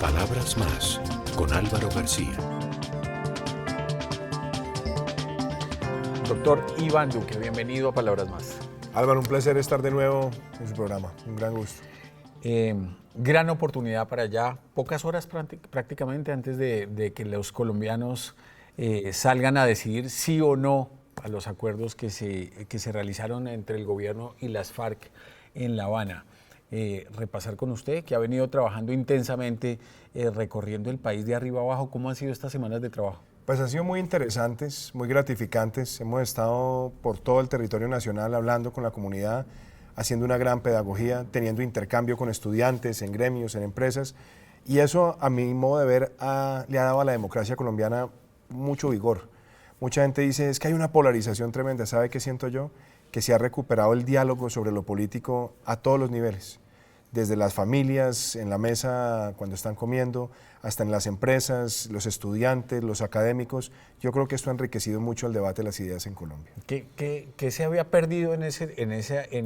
Palabras más, con Álvaro García. Doctor Iván Duque, bienvenido a Palabras Más. Álvaro, un placer estar de nuevo en su programa, un gran gusto. Gran oportunidad para allá, pocas horas prácticamente antes de que los colombianos salgan a decidir sí o no a los acuerdos que se realizaron entre el gobierno y las FARC en La Habana. Repasar con usted, que ha venido trabajando intensamente, recorriendo el país de arriba abajo. ¿Cómo han sido estas semanas de trabajo? Pues han sido muy interesantes, muy gratificantes. Hemos estado por todo el territorio nacional hablando con la comunidad, haciendo una gran pedagogía, teniendo intercambio con estudiantes, en gremios, en empresas. Y eso, a mi modo de ver, le ha dado a la democracia colombiana mucho vigor. Mucha gente dice, es que hay una polarización tremenda. ¿Sabe qué siento yo? Que se ha recuperado el diálogo sobre lo político a todos los niveles, desde las familias, en la mesa cuando están comiendo, hasta en las empresas, los estudiantes, los académicos. Yo creo que esto ha enriquecido mucho el debate de las ideas en Colombia. ¿Qué se había perdido en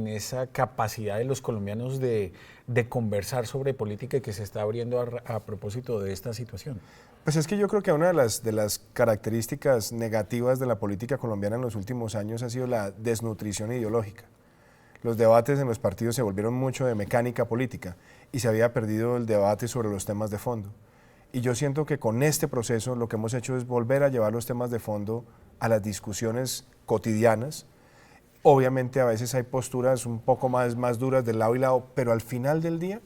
esa capacidad de los colombianos de conversar sobre política y que se está abriendo a propósito de esta situación? Pues es que yo creo que una de las características negativas de la política colombiana en los últimos años ha sido la desnutrición ideológica. Los debates en los partidos se volvieron mucho de mecánica política y se había perdido el debate sobre los temas de fondo. Y yo siento que con este proceso lo que hemos hecho es volver a llevar los temas de fondo a las discusiones cotidianas. Obviamente a veces hay posturas un poco más duras de lado y lado, pero al final del día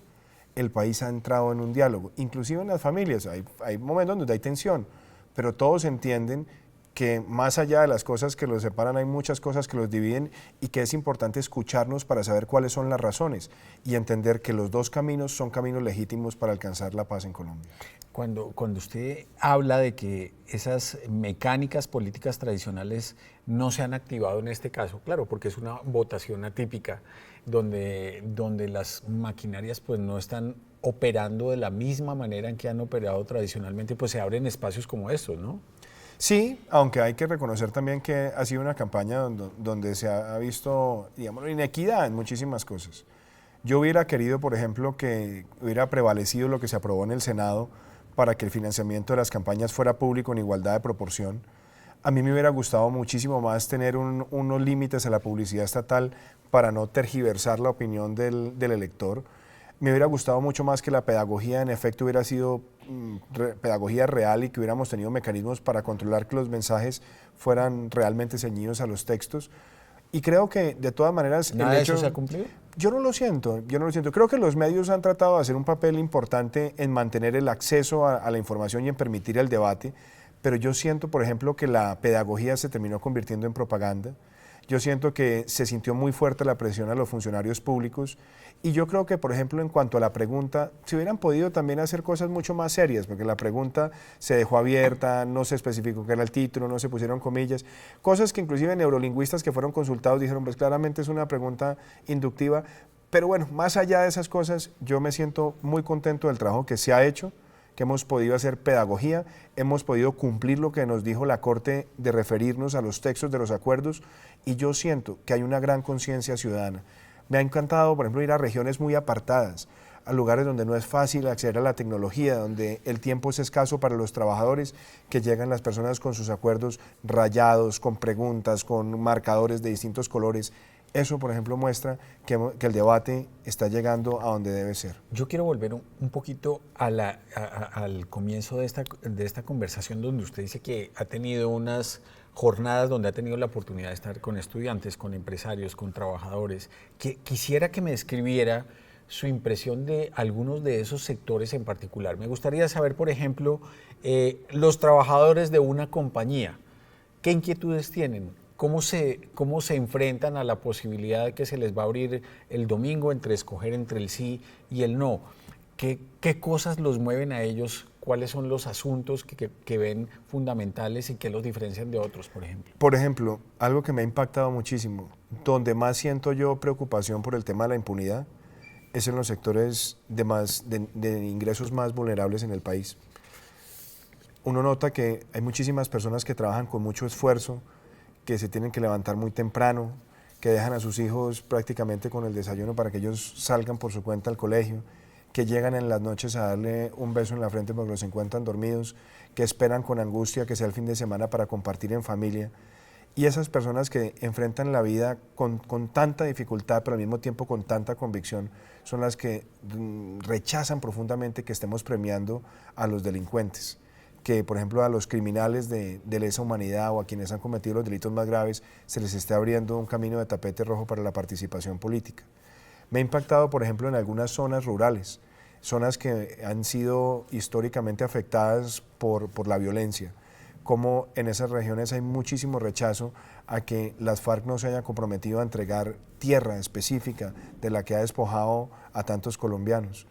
el país ha entrado en un diálogo, inclusive en las familias. Hay momentos donde hay tensión, pero todos entienden que más allá de las cosas que los separan, hay muchas cosas que los dividen y que es importante escucharnos para saber cuáles son las razones y entender que los dos caminos son caminos legítimos para alcanzar la paz en Colombia. Cuando usted habla de que esas mecánicas políticas tradicionales no se han activado en este caso, claro, porque es una votación atípica, donde las maquinarias pues no están operando de la misma manera en que han operado tradicionalmente, pues se abren espacios como estos, ¿no? Sí, aunque hay que reconocer también que ha sido una campaña donde se ha visto, digamos, inequidad en muchísimas cosas. Yo hubiera querido, por ejemplo, que hubiera prevalecido lo que se aprobó en el Senado para que el financiamiento de las campañas fuera público en igualdad de proporción. A mí me hubiera gustado muchísimo más tener unos límites a la publicidad estatal para no tergiversar la opinión del elector. Me hubiera gustado mucho más que la pedagogía en efecto hubiera sido pedagogía real y que hubiéramos tenido mecanismos para controlar que los mensajes fueran realmente ceñidos a los textos. Y creo que de todas maneras... ¿Nada de eso se ha cumplido? Yo no lo siento. Creo que los medios han tratado de hacer un papel importante en mantener el acceso a la información y en permitir el debate, pero yo siento, por ejemplo, que la pedagogía se terminó convirtiendo en propaganda. Yo siento que se sintió muy fuerte la presión a los funcionarios públicos y yo creo que, por ejemplo, en cuanto a la pregunta, se hubieran podido también hacer cosas mucho más serias, porque la pregunta se dejó abierta, no se especificó qué era el título, no se pusieron comillas, cosas que inclusive neurolingüistas que fueron consultados dijeron, pues claramente es una pregunta inductiva, pero bueno, más allá de esas cosas, yo me siento muy contento del trabajo que se ha hecho, que hemos podido hacer pedagogía, hemos podido cumplir lo que nos dijo la Corte de referirnos a los textos de los acuerdos y yo siento que hay una gran conciencia ciudadana. Me ha encantado, por ejemplo, ir a regiones muy apartadas, a lugares donde no es fácil acceder a la tecnología, donde el tiempo es escaso para los trabajadores, que llegan las personas con sus acuerdos rayados, con preguntas, con marcadores de distintos colores. Eso, por ejemplo, muestra que el debate está llegando a donde debe ser. Yo quiero volver un poquito al comienzo de esta conversación donde usted dice que ha tenido unas jornadas donde ha tenido la oportunidad de estar con estudiantes, con empresarios, con trabajadores. Quisiera que me describiera su impresión de algunos de esos sectores en particular. Me gustaría saber, por ejemplo, los trabajadores de una compañía, ¿qué inquietudes tienen? ¿Cómo se enfrentan a la posibilidad de que se les va a abrir el domingo entre escoger entre el sí y el no? ¿Qué cosas los mueven a ellos? ¿Cuáles son los asuntos que ven fundamentales y que los diferencian de otros, por ejemplo? Por ejemplo, algo que me ha impactado muchísimo, donde más siento yo preocupación por el tema de la impunidad, es en los sectores de ingresos más vulnerables en el país. Uno nota que hay muchísimas personas que trabajan con mucho esfuerzo, que se tienen que levantar muy temprano, que dejan a sus hijos prácticamente con el desayuno para que ellos salgan por su cuenta al colegio, que llegan en las noches a darle un beso en la frente porque los encuentran dormidos, que esperan con angustia que sea el fin de semana para compartir en familia. Y esas personas que enfrentan la vida con tanta dificultad, pero al mismo tiempo con tanta convicción, son las que rechazan profundamente que estemos premiando a los delincuentes, que por ejemplo a los criminales de lesa humanidad o a quienes han cometido los delitos más graves se les esté abriendo un camino de tapete rojo para la participación política. Me ha impactado, por ejemplo, en algunas zonas rurales, zonas que han sido históricamente afectadas por la violencia, como en esas regiones hay muchísimo rechazo a que las FARC no se hayan comprometido a entregar tierra específica de la que ha despojado a tantos colombianos.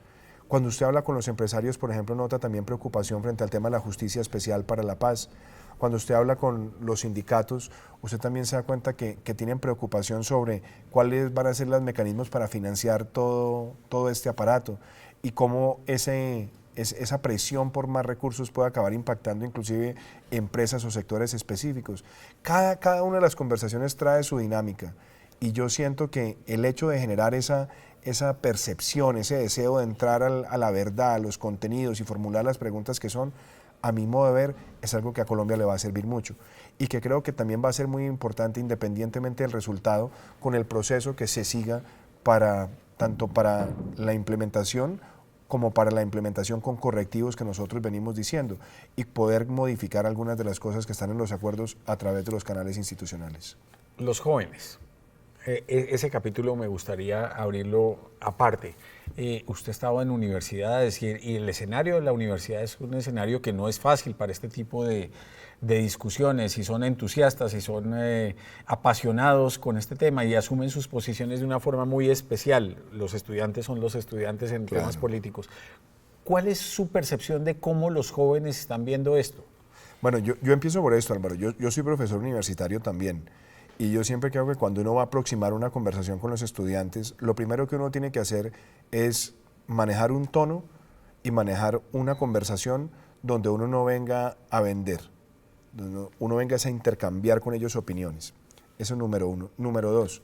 Cuando usted habla con los empresarios, por ejemplo, nota también preocupación frente al tema de la justicia especial para la paz. Cuando usted habla con los sindicatos, usted también se da cuenta que tienen preocupación sobre cuáles van a ser los mecanismos para financiar todo este aparato y cómo esa presión por más recursos puede acabar impactando inclusive empresas o sectores específicos. Cada una de las conversaciones trae su dinámica y yo siento que el hecho de generar esa percepción, ese deseo de entrar a la verdad, a los contenidos y formular las preguntas que son, a mi modo de ver, es algo que a Colombia le va a servir mucho y que creo que también va a ser muy importante independientemente del resultado con el proceso que se siga tanto para la implementación como para la implementación con correctivos que nosotros venimos diciendo y poder modificar algunas de las cosas que están en los acuerdos a través de los canales institucionales. Los jóvenes, ese capítulo me gustaría abrirlo aparte. Usted ha estado en universidades y el escenario de la universidad es un escenario que no es fácil para este tipo de discusiones, si son entusiastas, si son apasionados con este tema y asumen sus posiciones de una forma muy especial. Los estudiantes son los estudiantes en temas políticos. ¿Cuál es su percepción de cómo los jóvenes están viendo esto? Bueno, yo empiezo por esto, Álvaro. Yo soy profesor universitario también y yo siempre creo que cuando uno va a aproximar una conversación con los estudiantes, lo primero que uno tiene que hacer es manejar un tono y manejar una conversación donde uno no venga a vender. Uno venga a intercambiar con ellos opiniones. Eso es número uno. Número dos,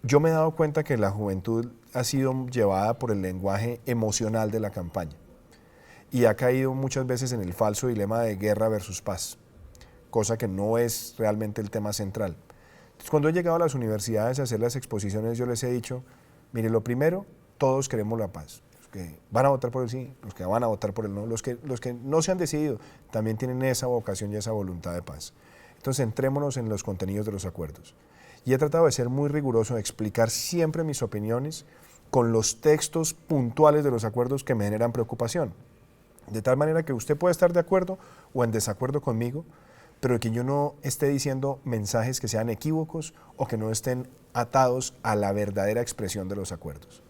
yo me he dado cuenta que la juventud ha sido llevada por el lenguaje emocional de la campaña y ha caído muchas veces en el falso dilema de guerra versus paz, cosa que no es realmente el tema central. Entonces, cuando he llegado a las universidades a hacer las exposiciones, yo les he dicho, mire, lo primero, todos queremos la paz. Que van a votar por el sí, los que van a votar por el no, los que no se han decidido, también tienen esa vocación y esa voluntad de paz. Entonces, centrémonos en los contenidos de los acuerdos. Y he tratado de ser muy riguroso, de explicar siempre mis opiniones con los textos puntuales de los acuerdos que me generan preocupación. De tal manera que usted puede estar de acuerdo o en desacuerdo conmigo, pero que yo no esté diciendo mensajes que sean equívocos o que no estén atados a la verdadera expresión de los acuerdos.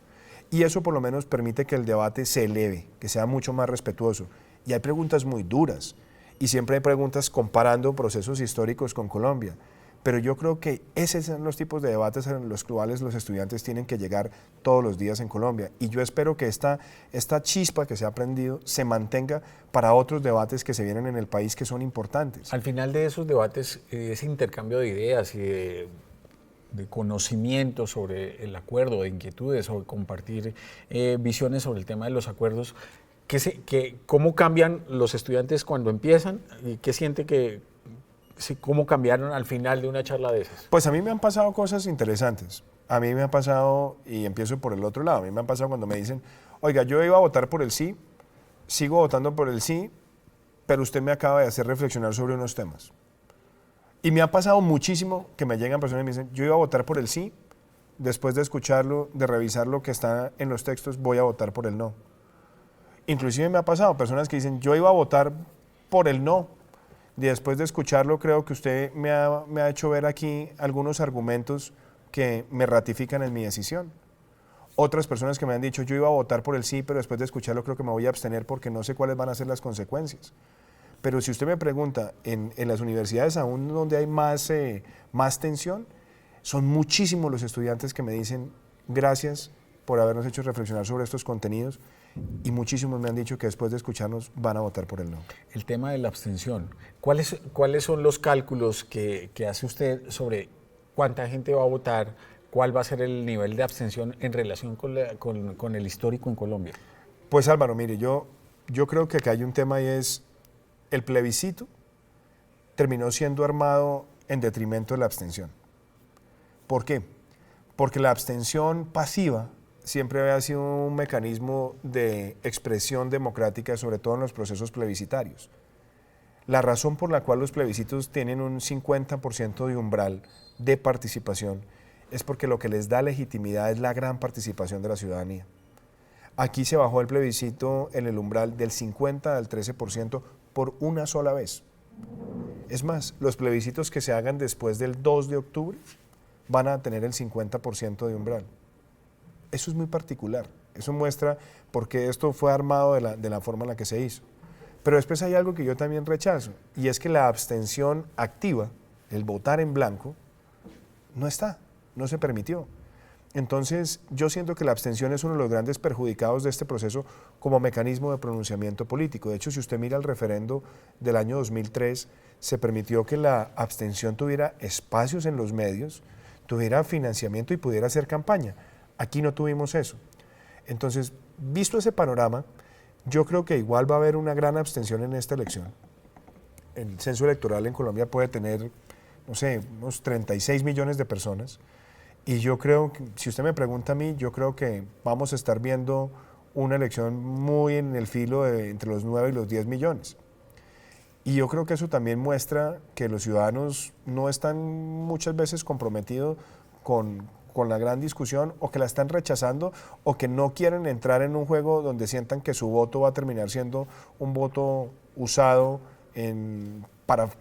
Y eso por lo menos permite que el debate se eleve, que sea mucho más respetuoso. Y hay preguntas muy duras, y siempre hay preguntas comparando procesos históricos con Colombia. Pero yo creo que esos son los tipos de debates en los cuales los estudiantes tienen que llegar todos los días en Colombia. Y yo espero que esta chispa que se ha aprendido se mantenga para otros debates que se vienen en el país que son importantes. Al final de esos debates, ese intercambio de ideas y de conocimiento sobre el acuerdo, de inquietudes, sobre compartir visiones sobre el tema de los acuerdos, ¿cómo cambian los estudiantes cuando empiezan? ¿Y qué siente cómo cambiaron al final de una charla de esas? Pues a mí me han pasado cosas interesantes. A mí me ha pasado, y empiezo por el otro lado, a mí me han pasado cuando me dicen, oiga, yo iba a votar por el sí, sigo votando por el sí, pero usted me acaba de hacer reflexionar sobre unos temas. Y me ha pasado muchísimo que me llegan personas y me dicen, yo iba a votar por el sí, después de escucharlo, de revisar lo que está en los textos, voy a votar por el no. Inclusive me ha pasado personas que dicen, yo iba a votar por el no, y después de escucharlo creo que usted me ha hecho ver aquí algunos argumentos que me ratifican en mi decisión. Otras personas que me han dicho, yo iba a votar por el sí, pero después de escucharlo creo que me voy a abstener porque no sé cuáles van a ser las consecuencias. Pero si usted me pregunta, en las universidades aún donde hay más tensión, son muchísimos los estudiantes que me dicen gracias por habernos hecho reflexionar sobre estos contenidos y muchísimos me han dicho que después de escucharnos van a votar por el no. El tema de la abstención, ¿cuáles son los cálculos que hace usted sobre cuánta gente va a votar, cuál va a ser el nivel de abstención en relación con el histórico en Colombia? Pues Álvaro, mire, yo creo que acá hay un tema y es el plebiscito terminó siendo armado en detrimento de la abstención. ¿Por qué? Porque la abstención pasiva siempre había sido un mecanismo de expresión democrática, sobre todo en los procesos plebiscitarios. La razón por la cual los plebiscitos tienen un 50% de umbral de participación es porque lo que les da legitimidad es la gran participación de la ciudadanía. Aquí se bajó el plebiscito en el umbral del 50 al 13% por una sola vez. Es más, los plebiscitos que se hagan después del 2 de octubre van a tener el 50% de umbral. Eso es muy particular. Eso muestra por qué esto fue armado de la forma en la que se hizo. Pero después hay algo que yo también rechazo, y es que la abstención activa, el votar en blanco, no está, no se permitió. Entonces, yo siento que la abstención es uno de los grandes perjudicados de este proceso como mecanismo de pronunciamiento político. De hecho, si usted mira el referendo del año 2003, se permitió que la abstención tuviera espacios en los medios, tuviera financiamiento y pudiera hacer campaña. Aquí no tuvimos eso. Entonces, visto ese panorama, yo creo que igual va a haber una gran abstención en esta elección. El censo electoral en Colombia puede tener, no sé, unos 36 millones de personas. Y yo creo que, si usted me pregunta a mí, yo creo que vamos a estar viendo una elección muy en el filo de entre los 9 y los 10 millones. Y yo creo que eso también muestra que los ciudadanos no están muchas veces comprometidos con la gran discusión, o que la están rechazando, o que no quieren entrar en un juego donde sientan que su voto va a terminar siendo un voto usado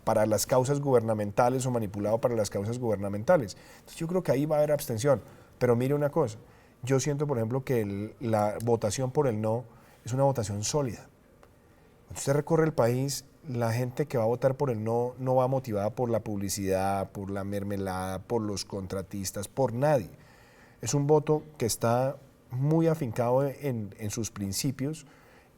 para las causas gubernamentales o manipulado para las causas gubernamentales. Entonces yo creo que ahí va a haber abstención. Pero mire una cosa, yo siento, por ejemplo, que la votación por el no es una votación sólida. Cuando usted recorre el país, la gente que va a votar por el no no va motivada por la publicidad, por la mermelada, por los contratistas, por nadie. Es un voto que está muy afincado en sus principios,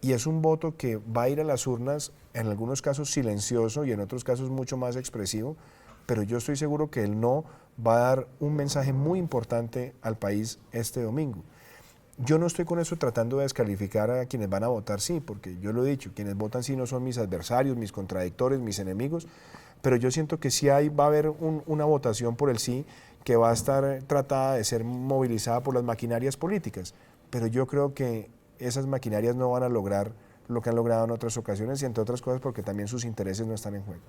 y es un voto que va a ir a las urnas, en algunos casos silencioso y en otros casos mucho más expresivo, pero yo estoy seguro que el no va a dar un mensaje muy importante al país este domingo. Yo no estoy con eso tratando de descalificar a quienes van a votar sí, porque yo lo he dicho, quienes votan sí no son mis adversarios, mis contradictores, mis enemigos, pero yo siento que sí va a haber una votación por el sí que va a estar tratada de ser movilizada por las maquinarias políticas, pero yo creo que esas maquinarias no van a lograr lo que han logrado en otras ocasiones, y entre otras cosas porque también sus intereses no están en juego.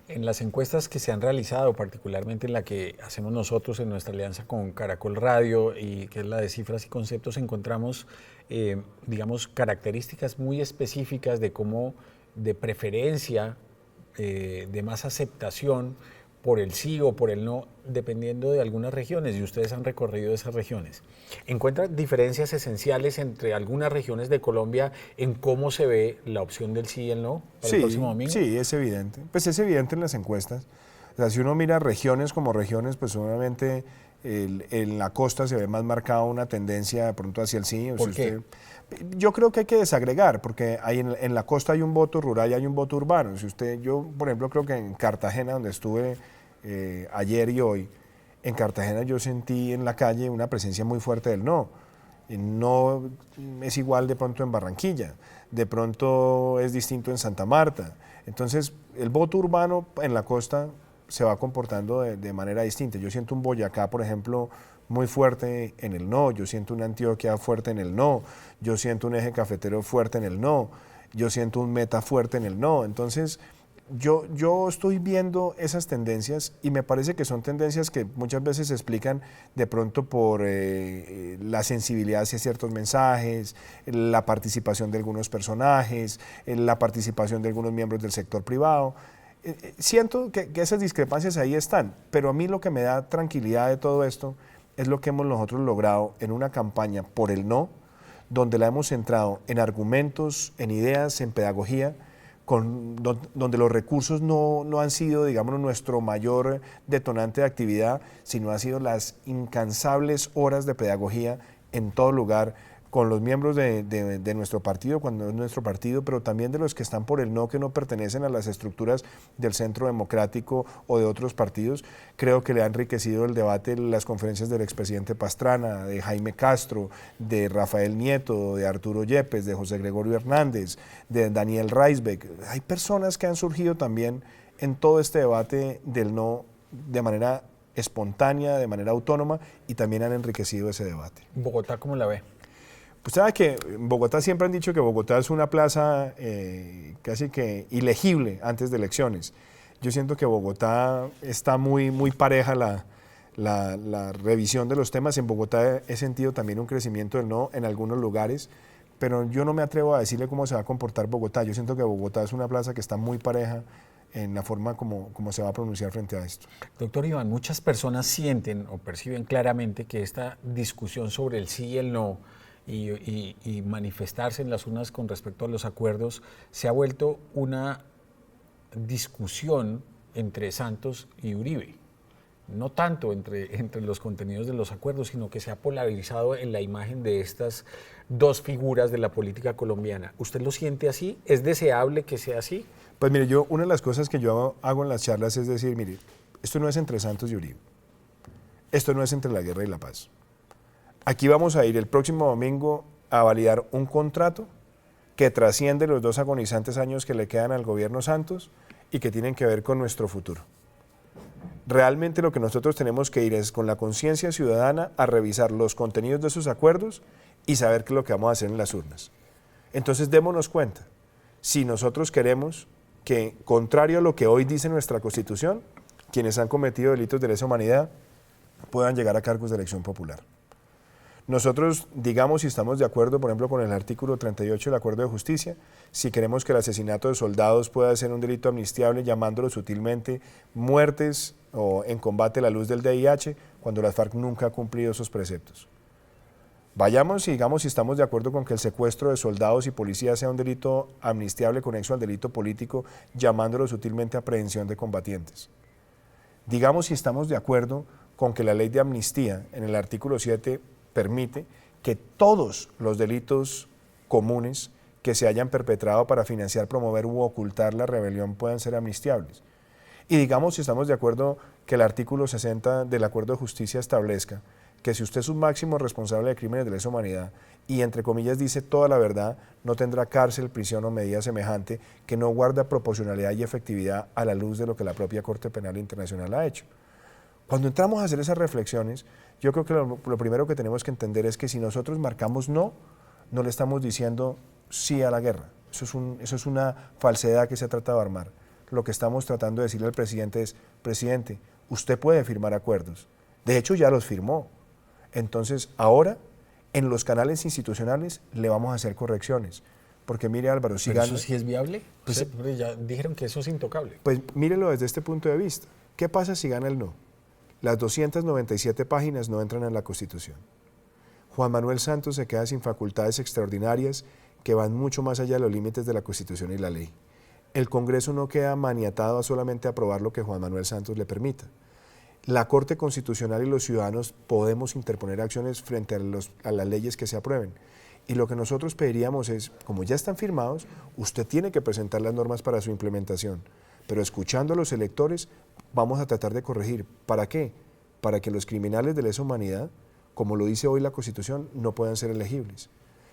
En las encuestas que se han realizado, particularmente en la que hacemos nosotros en nuestra alianza con Caracol Radio, y que es la de Cifras y Conceptos, encontramos, digamos, características muy específicas de cómo, de preferencia, de más aceptación por el sí o por el no, dependiendo de algunas regiones, y ustedes han recorrido esas regiones. ¿Encuentran diferencias esenciales entre algunas regiones de Colombia en cómo se ve la opción del sí y el no para el próximo domingo? Sí, es evidente. Pues es evidente en las encuestas. O sea, si uno mira regiones como regiones, pues obviamente en la costa se ve más marcada una tendencia de pronto hacia el sí. ¿Por qué? Yo creo que hay que desagregar, porque en la costa hay un voto rural y hay un voto urbano. Yo, por ejemplo, creo que en Cartagena, donde estuve ayer y hoy, en Cartagena yo sentí en la calle una presencia muy fuerte del no. No es igual de pronto en Barranquilla, de pronto es distinto en Santa Marta. Entonces, el voto urbano en la costa se va comportando de manera distinta. Yo siento un Boyacá, por ejemplo, muy fuerte en el no, yo siento una Antioquia fuerte en el no, yo siento un eje cafetero fuerte en el no, yo siento un Meta fuerte en el no. Entonces, yo estoy viendo esas tendencias, y me parece que son tendencias que muchas veces se explican de pronto por la sensibilidad hacia ciertos mensajes, la participación de algunos personajes, la participación de algunos miembros del sector privado. Siento que esas discrepancias ahí están, pero a mí lo que me da tranquilidad de todo esto es lo que hemos nosotros logrado en una campaña por el no, donde la hemos centrado en argumentos, en ideas, en pedagogía, donde los recursos no han sido, digamos, nuestro mayor detonante de actividad, sino han sido las incansables horas de pedagogía en todo lugar, con los miembros de nuestro partido, cuando es nuestro partido, pero también de los que están por el no, que no pertenecen a las estructuras del Centro Democrático o de otros partidos. Creo que le ha enriquecido el debate las conferencias del expresidente Pastrana, de Jaime Castro, de Rafael Nieto, de Arturo Yepes, de José Gregorio Hernández, de Daniel Reisbeck. Hay personas que han surgido también en todo este debate del no de manera espontánea, de manera autónoma, y también han enriquecido ese debate. ¿Bogotá cómo la ve? Pues sabe que en Bogotá siempre han dicho que Bogotá es una plaza casi que ilegible antes de elecciones. Yo siento que Bogotá está muy pareja la revisión de los temas. En Bogotá he sentido también un crecimiento del no en algunos lugares, pero yo no me atrevo a decirle cómo se va a comportar Bogotá. Yo siento que Bogotá es una plaza que está muy pareja en la forma como se va a pronunciar frente a esto. Doctor Iván, muchas personas sienten o perciben claramente que esta discusión sobre el sí y el no y manifestarse en las urnas con respecto a los acuerdos se ha vuelto una discusión entre Santos y Uribe. No tanto entre los contenidos de los acuerdos, sino que se ha polarizado en la imagen de estas dos figuras de la política colombiana. ¿Usted lo siente así? ¿Es deseable que sea así? Pues mire, una de las cosas que yo hago en las charlas es decir, mire, esto no es entre Santos y Uribe, esto no es entre la guerra y la paz. Aquí vamos a ir el próximo domingo a validar un contrato que trasciende los 2 agonizantes años que le quedan al gobierno Santos y que tienen que ver con nuestro futuro. Realmente lo que nosotros tenemos que ir es con la conciencia ciudadana a revisar los contenidos de esos acuerdos y saber qué es lo que vamos a hacer en las urnas. Entonces démonos cuenta, si nosotros queremos que, contrario a lo que hoy dice nuestra Constitución, quienes han cometido delitos de lesa humanidad puedan llegar a cargos de elección popular. Nosotros, digamos, si estamos de acuerdo, por ejemplo, con el artículo 38 del Acuerdo de Justicia, si queremos que el asesinato de soldados pueda ser un delito amnistiable, llamándolo sutilmente muertes o en combate a la luz del DIH, cuando la FARC nunca ha cumplido esos preceptos. Vayamos y digamos si estamos de acuerdo con que el secuestro de soldados y policías sea un delito amnistiable conexo al delito político, llamándolo sutilmente aprehensión de combatientes. Digamos si estamos de acuerdo con que la ley de amnistía en el artículo 7 permite que todos los delitos comunes que se hayan perpetrado para financiar, promover u ocultar la rebelión puedan ser amnistiables. Y digamos si estamos de acuerdo que el artículo 60 del Acuerdo de Justicia establezca que si usted es un máximo responsable de crímenes de lesa humanidad y entre comillas dice toda la verdad, no tendrá cárcel, prisión o medida semejante que no guarda proporcionalidad y efectividad a la luz de lo que la propia Corte Penal Internacional ha hecho. Cuando entramos a hacer esas reflexiones, yo creo que lo primero que tenemos que entender es que si nosotros marcamos no le estamos diciendo sí a la guerra. Eso es una falsedad que se ha tratado de armar. Lo que estamos tratando de decirle al presidente es, presidente, usted puede firmar acuerdos. De hecho, ya los firmó. Entonces, ahora, en los canales institucionales, le vamos a hacer correcciones. Porque mire, Álvaro, si ¿Pero gana... eso sí es viable? Pues, Ya dijeron que eso es intocable. Pues mírelo desde este punto de vista. ¿Qué pasa si gana el no? Las 297 páginas no entran en la Constitución. Juan Manuel Santos se queda sin facultades extraordinarias que van mucho más allá de los límites de la Constitución y la ley. El Congreso no queda maniatado a solamente aprobar lo que Juan Manuel Santos le permita. La Corte Constitucional y los ciudadanos podemos interponer acciones frente a las leyes que se aprueben. Y lo que nosotros pediríamos es, como ya están firmados, usted tiene que presentar las normas para su implementación. Pero escuchando a los electores, vamos a tratar de corregir. ¿Para qué? Para que los criminales de lesa humanidad, como lo dice hoy la Constitución, no puedan ser elegibles.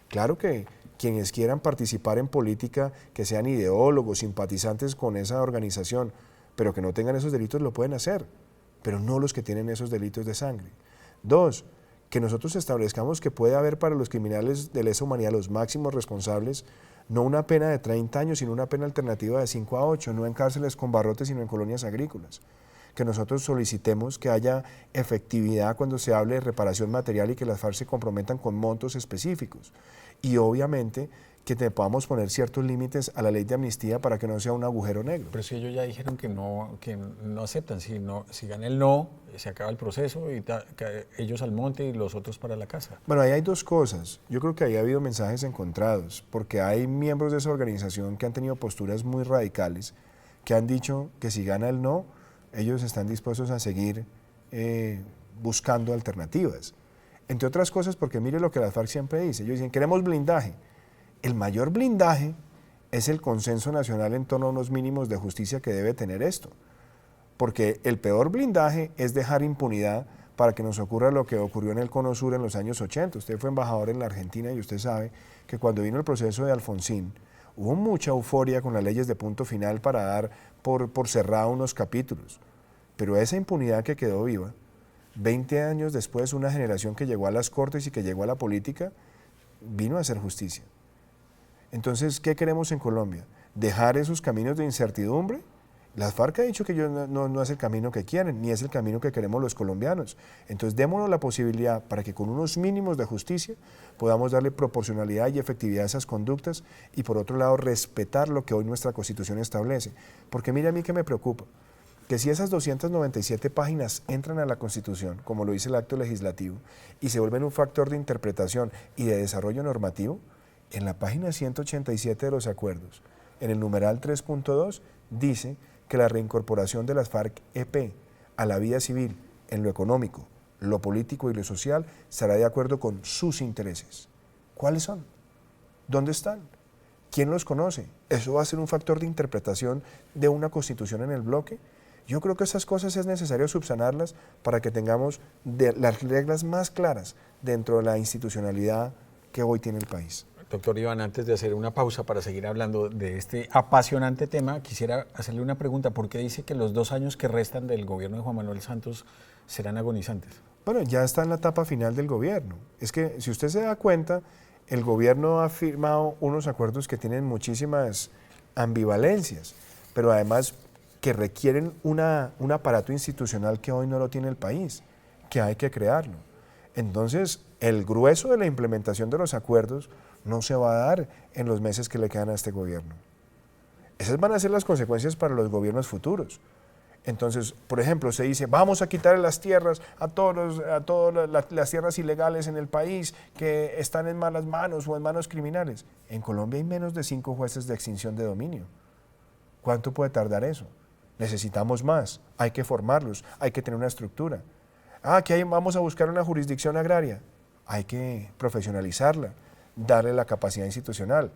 Claro que quienes quieran participar en política, que sean ideólogos, simpatizantes con esa organización, pero que no tengan esos delitos, lo pueden hacer, pero no los que tienen esos delitos de sangre. 2, que nosotros establezcamos que puede haber para los criminales de lesa humanidad, los máximos responsables, no una pena de 30 años, sino una pena alternativa de 5 a 8, no en cárceles con barrotes, sino en colonias agrícolas. Que nosotros solicitemos que haya efectividad cuando se hable de reparación material y que las FARC se comprometan con montos específicos. Y obviamente que podamos poner ciertos límites a la ley de amnistía para que no sea un agujero negro. Pero si ellos ya dijeron que no aceptan, si gana el no, se acaba el proceso y ellos al monte y los otros para la casa. Bueno, ahí hay dos cosas. Yo creo que ahí ha habido mensajes encontrados, porque hay miembros de esa organización que han tenido posturas muy radicales, que han dicho que si gana el no, ellos están dispuestos a seguir buscando alternativas. Entre otras cosas porque mire lo que las FARC siempre dice. Ellos dicen, queremos blindaje. El mayor blindaje es el consenso nacional en torno a unos mínimos de justicia que debe tener esto. Porque el peor blindaje es dejar impunidad para que nos ocurra lo que ocurrió en el Cono Sur en los años 80. Usted fue embajador en la Argentina y usted sabe que cuando vino el proceso de Alfonsín, hubo mucha euforia con las leyes de punto final para dar por cerrado unos capítulos. Pero esa impunidad que quedó viva, 20 años después, una generación que llegó a las cortes y que llegó a la política, vino a hacer justicia. Entonces, ¿qué queremos en Colombia? ¿Dejar esos caminos de incertidumbre? Las FARC ha dicho que ellos no es el camino que quieren, ni es el camino que queremos los colombianos. Entonces, démonos la posibilidad para que con unos mínimos de justicia podamos darle proporcionalidad y efectividad a esas conductas y, por otro lado, respetar lo que hoy nuestra Constitución establece. Porque mira a mí que me preocupa, que si esas 297 páginas entran a la Constitución, como lo dice el acto legislativo, y se vuelven un factor de interpretación y de desarrollo normativo, en la página 187 de los acuerdos, en el numeral 3.2, dice que la reincorporación de las FARC-EP a la vida civil en lo económico, lo político y lo social será de acuerdo con sus intereses. ¿Cuáles son? ¿Dónde están? ¿Quién los conoce? ¿Eso va a ser un factor de interpretación de una constitución en el bloque? Yo creo que esas cosas es necesario subsanarlas para que tengamos las reglas más claras dentro de la institucionalidad que hoy tiene el país. Doctor Iván, antes de hacer una pausa para seguir hablando de este apasionante tema, quisiera hacerle una pregunta. ¿Por qué dice que los 2 años que restan del gobierno de Juan Manuel Santos serán agonizantes? Bueno, ya está en la etapa final del gobierno. Es que, si usted se da cuenta, el gobierno ha firmado unos acuerdos que tienen muchísimas ambivalencias, pero además que requieren un aparato institucional que hoy no lo tiene el país, que hay que crearlo. Entonces, el grueso de la implementación de los acuerdos no se va a dar en los meses que le quedan a este gobierno. Esas van a ser las consecuencias para los gobiernos futuros. Entonces, por ejemplo, se dice, vamos a quitar las tierras a todas las tierras ilegales en el país que están en malas manos o en manos criminales. En Colombia hay menos de 5 jueces de extinción de dominio. ¿Cuánto puede tardar eso? Necesitamos más, hay que formarlos, hay que tener una estructura. Vamos a buscar una jurisdicción agraria, hay que profesionalizarla, darle la capacidad institucional.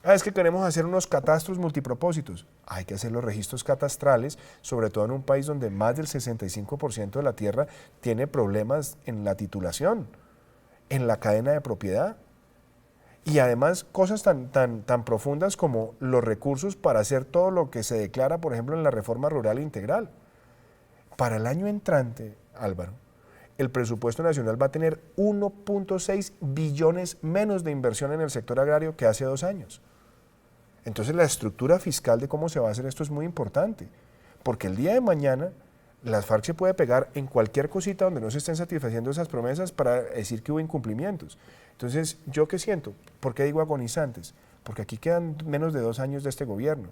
Es que queremos hacer unos catastros multipropósitos. Hay que hacer los registros catastrales, sobre todo en un país donde más del 65% de la tierra tiene problemas en la titulación, en la cadena de propiedad. Y además cosas tan profundas como los recursos para hacer todo lo que se declara, por ejemplo, en la reforma rural integral. Para el año entrante, Álvaro, el presupuesto nacional va a tener 1.6 billones menos de inversión en el sector agrario que hace 2 años. Entonces la estructura fiscal de cómo se va a hacer esto es muy importante, porque el día de mañana las FARC se puede pegar en cualquier cosita donde no se estén satisfaciendo esas promesas para decir que hubo incumplimientos. Entonces, ¿yo qué siento? ¿Por qué digo agonizantes? Porque aquí quedan menos de 2 años de este gobierno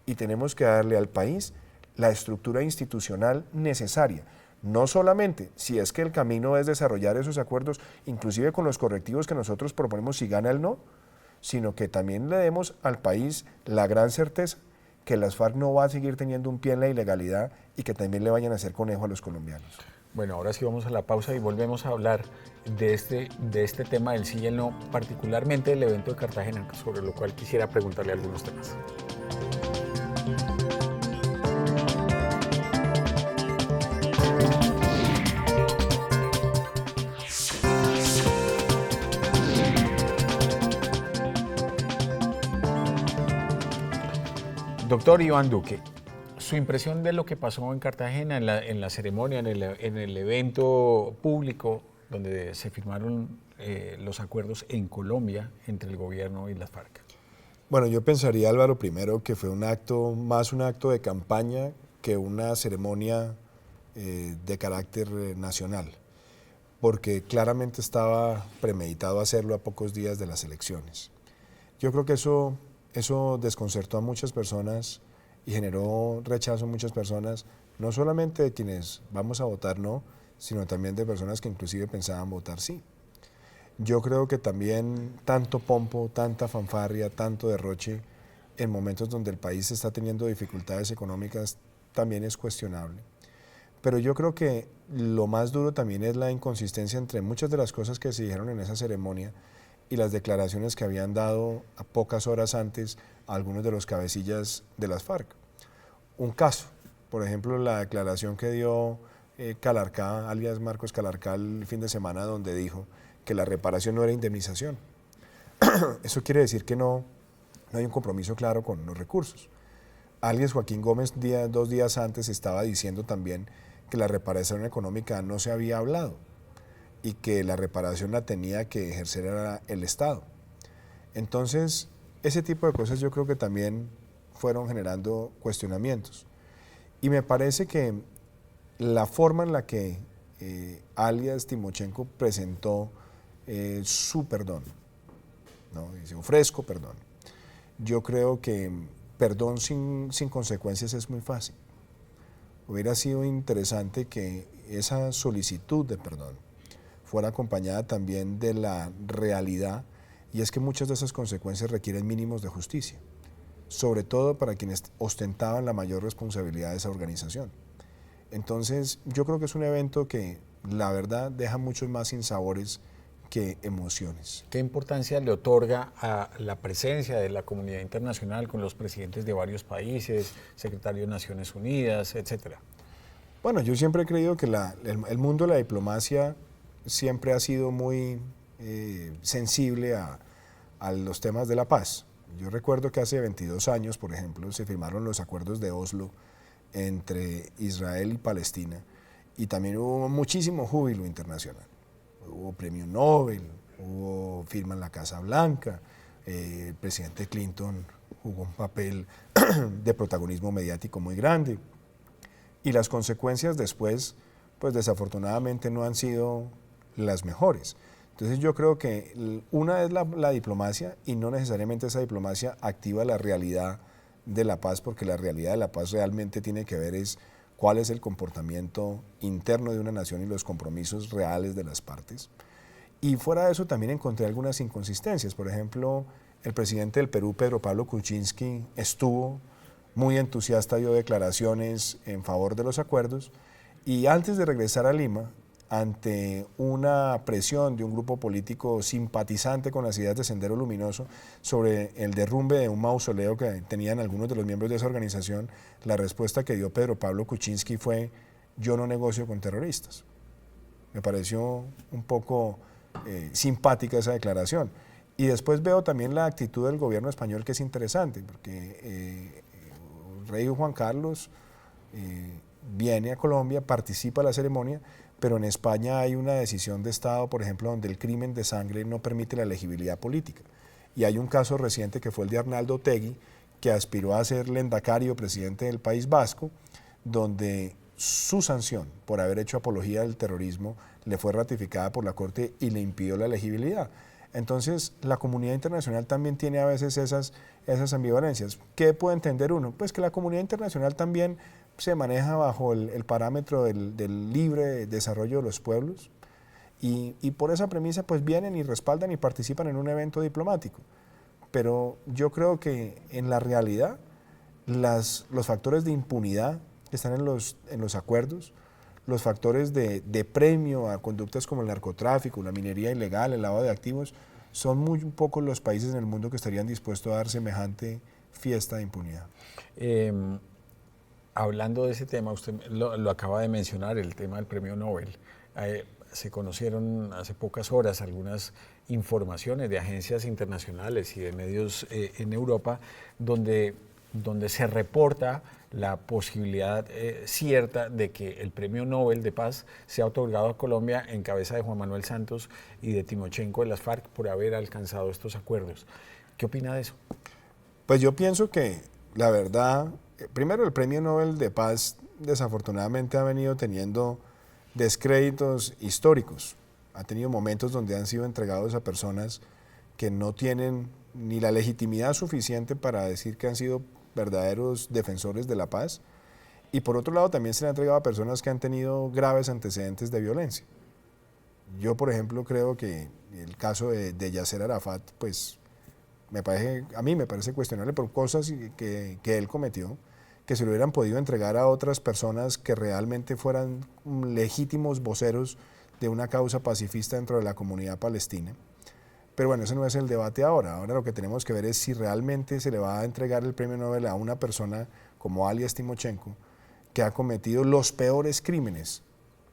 y tenemos que darle al país la estructura institucional necesaria. No solamente si es que el camino es desarrollar esos acuerdos, inclusive con los correctivos que nosotros proponemos si gana el no, sino que también le demos al país la gran certeza que las FARC no va a seguir teniendo un pie en la ilegalidad y que también le vayan a hacer conejo a los colombianos. Bueno, ahora sí vamos a la pausa y volvemos a hablar de este tema del sí y el no, particularmente del evento de Cartagena, sobre lo cual quisiera preguntarle algunos temas. Doctor Iván Duque, su impresión de lo que pasó en Cartagena, en la ceremonia, en el evento público donde se firmaron los acuerdos en Colombia entre el gobierno y las FARC. Bueno, yo pensaría, Álvaro, primero que fue un acto de campaña que una ceremonia de carácter nacional, porque claramente estaba premeditado hacerlo a pocos días de las elecciones. Yo creo que eso desconcertó a muchas personas y generó rechazo en muchas personas, no solamente de quienes vamos a votar no, sino también de personas que inclusive pensaban votar sí. Yo creo que también tanto pompo, tanta fanfarria, tanto derroche en momentos donde el país está teniendo dificultades económicas también es cuestionable. pero yo creo que lo más duro también es la inconsistencia entre muchas de las cosas que se dijeron en esa ceremonia y las declaraciones que habían dado a pocas horas antes a algunos de los cabecillas de las FARC. Un caso, por ejemplo, la declaración que dio Calarcá, alias Marcos Calarcá, el fin de semana, donde dijo que la reparación no era indemnización. Eso quiere decir que no hay un compromiso claro con los recursos. Alias Joaquín Gómez, 2 días antes, estaba diciendo también que la reparación económica no se había hablado y que la reparación la tenía que ejercer era el Estado. Entonces, ese tipo de cosas yo creo que también fueron generando cuestionamientos. Y me parece que la forma en la que alias Timochenko presentó su perdón, ¿no? Dice, ofrezco perdón. Yo creo que perdón sin consecuencias es muy fácil. Hubiera sido interesante que esa solicitud de perdón fuera acompañada también de la realidad, y es que muchas de esas consecuencias requieren mínimos de justicia, sobre todo para quienes ostentaban la mayor responsabilidad de esa organización. Entonces, yo creo que es un evento que, la verdad, deja muchos más sinsabores que emociones. ¿Qué importancia le otorga a la presencia de la comunidad internacional con los presidentes de varios países, secretario de Naciones Unidas, etcétera? Bueno, yo siempre he creído que el mundo de la diplomacia siempre ha sido muy sensible a los temas de la paz. Yo recuerdo que hace 22 años, por ejemplo, se firmaron los acuerdos de Oslo entre Israel y Palestina, y también hubo muchísimo júbilo internacional. Hubo premio Nobel, hubo firma en la Casa Blanca, el presidente Clinton jugó un papel de protagonismo mediático muy grande, y las consecuencias después, pues desafortunadamente no han sido las mejores. Entonces yo creo que una es la diplomacia, y no necesariamente esa diplomacia activa la realidad de la paz, porque la realidad de la paz realmente tiene que ver es cuál es el comportamiento interno de una nación y los compromisos reales de las partes. Y fuera de eso también encontré algunas inconsistencias. Por ejemplo, el presidente del Perú, Pedro Pablo Kuczynski, estuvo muy entusiasta, dio declaraciones en favor de los acuerdos, y antes de regresar a Lima, ante una presión de un grupo político simpatizante con las ideas de Sendero Luminoso sobre el derrumbe de un mausoleo que tenían algunos de los miembros de esa organización, la respuesta que dio Pedro Pablo Kuczynski fue: yo no negocio con terroristas. Me pareció un poco simpática esa declaración. Y después veo también la actitud del gobierno español, que es interesante, porque el rey Juan Carlos viene a Colombia, participa en la ceremonia, pero en España hay una decisión de Estado, por ejemplo, donde el crimen de sangre no permite la elegibilidad política. Y hay un caso reciente que fue el de Arnaldo Otegi, que aspiró a ser lendacario presidente del País Vasco, donde su sanción por haber hecho apología del terrorismo le fue ratificada por la Corte y le impidió la elegibilidad. Entonces, la comunidad internacional también tiene a veces esas ambivalencias. ¿Qué puede entender uno? Pues que la comunidad internacional también se maneja bajo el parámetro del libre desarrollo de los pueblos, y por esa premisa pues vienen y respaldan y participan en un evento diplomático. Pero yo creo que en la realidad los factores de impunidad que están en los acuerdos, los factores de premio a conductas como el narcotráfico, la minería ilegal, el lavado de activos, son muy pocos los países en el mundo que estarían dispuestos a dar semejante fiesta de impunidad. Hablando de ese tema, usted lo acaba de mencionar, el tema del premio Nobel. Se conocieron hace pocas horas algunas informaciones de agencias internacionales y de medios en Europa donde se reporta la posibilidad cierta de que el premio Nobel de Paz sea otorgado a Colombia en cabeza de Juan Manuel Santos y de Timochenko de las FARC por haber alcanzado estos acuerdos. ¿Qué opina de eso? Pues yo pienso que, la verdad, primero, el premio Nobel de Paz desafortunadamente ha venido teniendo descréditos históricos. Ha tenido momentos donde han sido entregados a personas que no tienen ni la legitimidad suficiente para decir que han sido verdaderos defensores de la paz, y por otro lado también se le ha entregado a personas que han tenido graves antecedentes de violencia. Yo, por ejemplo, creo que el caso de Yasser Arafat, pues a mí me parece cuestionable por cosas que él cometió, que se lo hubieran podido entregar a otras personas que realmente fueran legítimos voceros de una causa pacifista dentro de la comunidad palestina. Pero bueno, ese no es el debate ahora. Ahora lo que tenemos que ver es si realmente se le va a entregar el premio Nobel a una persona como Alias Timochenko, que ha cometido los peores crímenes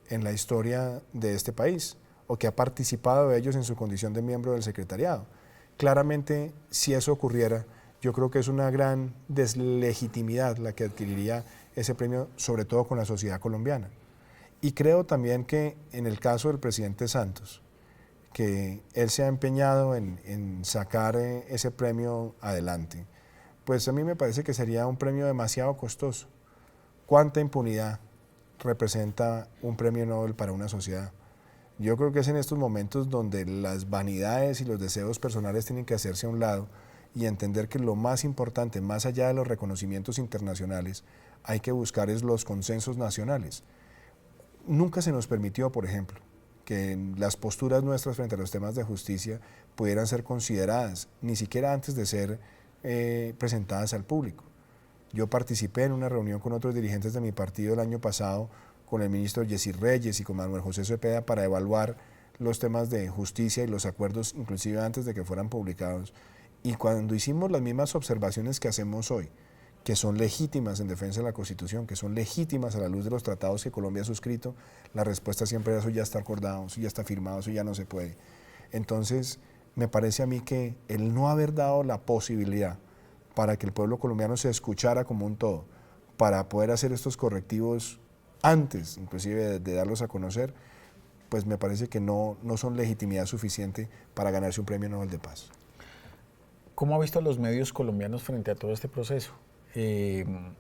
en la historia de este país, o que ha participado de ellos en su condición de miembro del secretariado. Claramente, si eso ocurriera, yo creo que es una gran deslegitimidad la que adquiriría ese premio, sobre todo con la sociedad colombiana. Y creo también que en el caso del presidente Santos, que él se ha empeñado en sacar ese premio adelante, pues a mí me parece que sería un premio demasiado costoso. ¿Cuánta impunidad representa un premio Nobel para una sociedad? Yo creo que es en estos momentos donde las vanidades y los deseos personales tienen que hacerse a un lado y entender que lo más importante, más allá de los reconocimientos internacionales, hay que buscar es los consensos nacionales. Nunca se nos permitió, por ejemplo, que las posturas nuestras frente a los temas de justicia pudieran ser consideradas, ni siquiera antes de ser presentadas al público. Yo participé en una reunión con otros dirigentes de mi partido el año pasado, con el ministro Yesir Reyes y con Manuel José Cepeda, para evaluar los temas de justicia y los acuerdos, inclusive antes de que fueran publicados. Y cuando hicimos las mismas observaciones que hacemos hoy, que son legítimas en defensa de la Constitución, que son legítimas a la luz de los tratados que Colombia ha suscrito, la respuesta siempre es: eso ya está acordado, eso ya está firmado, eso ya no se puede. Entonces, me parece a mí que el no haber dado la posibilidad para que el pueblo colombiano se escuchara como un todo, para poder hacer estos correctivos antes, inclusive de darlos a conocer, pues me parece que no son legitimidad suficiente para ganarse un premio Nobel de Paz. ¿Cómo ha visto a los medios colombianos frente a todo este proceso? El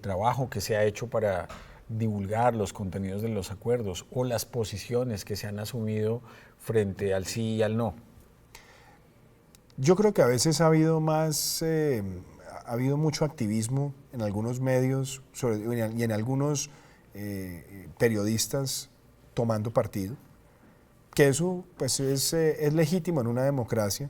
trabajo que se ha hecho para divulgar los contenidos de los acuerdos o las posiciones que se han asumido frente al sí y al no. Yo creo que a veces ha habido mucho activismo en algunos medios y en algunos periodistas tomando partido, que eso pues es legítimo en una democracia.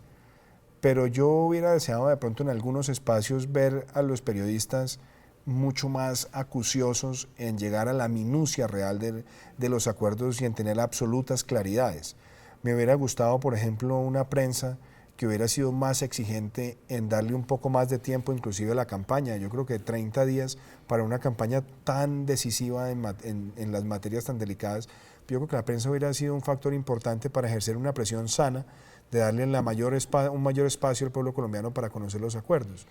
Pero yo hubiera deseado de pronto en algunos espacios ver a los periodistas mucho más acuciosos en llegar a la minucia real de los acuerdos y en tener absolutas claridades. Me hubiera gustado, por ejemplo, una prensa que hubiera sido más exigente en darle un poco más de tiempo inclusive a la campaña. Yo creo que 30 días para una campaña tan decisiva en las materias tan delicadas, yo creo que la prensa hubiera sido un factor importante para ejercer una presión sana, de darle un mayor espacio al pueblo colombiano para conocer los acuerdos.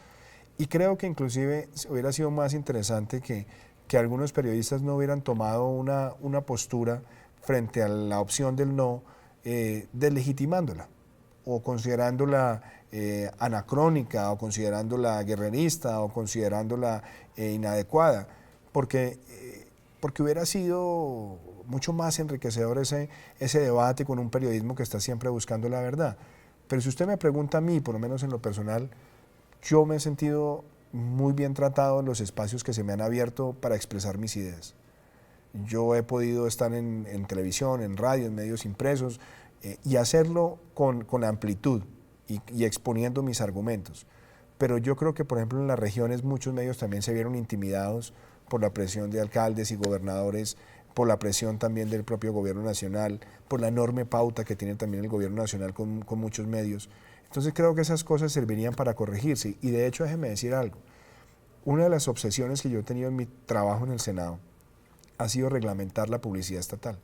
Y creo que inclusive hubiera sido más interesante que algunos periodistas no hubieran tomado una postura frente a la opción del no, deslegitimándola o considerándola anacrónica o considerándola guerrerista o considerándola inadecuada, porque hubiera sido mucho más enriquecedor ese debate con un periodismo que está siempre buscando la verdad. Pero si usted me pregunta a mí, por lo menos en lo personal, yo me he sentido muy bien tratado en los espacios que se me han abierto para expresar mis ideas. Yo he podido estar en televisión, en radio, en medios impresos y hacerlo con amplitud y exponiendo mis argumentos. Pero yo creo que, por ejemplo, en las regiones muchos medios también se vieron intimidados por la presión de alcaldes y gobernadores, por la presión también del propio gobierno nacional, por la enorme pauta que tiene también el gobierno nacional con muchos medios. Entonces creo que esas cosas servirían para corregirse. Y de hecho, déjeme decir algo. Una de las obsesiones que yo he tenido en mi trabajo en el Senado ha sido reglamentar la publicidad estatal.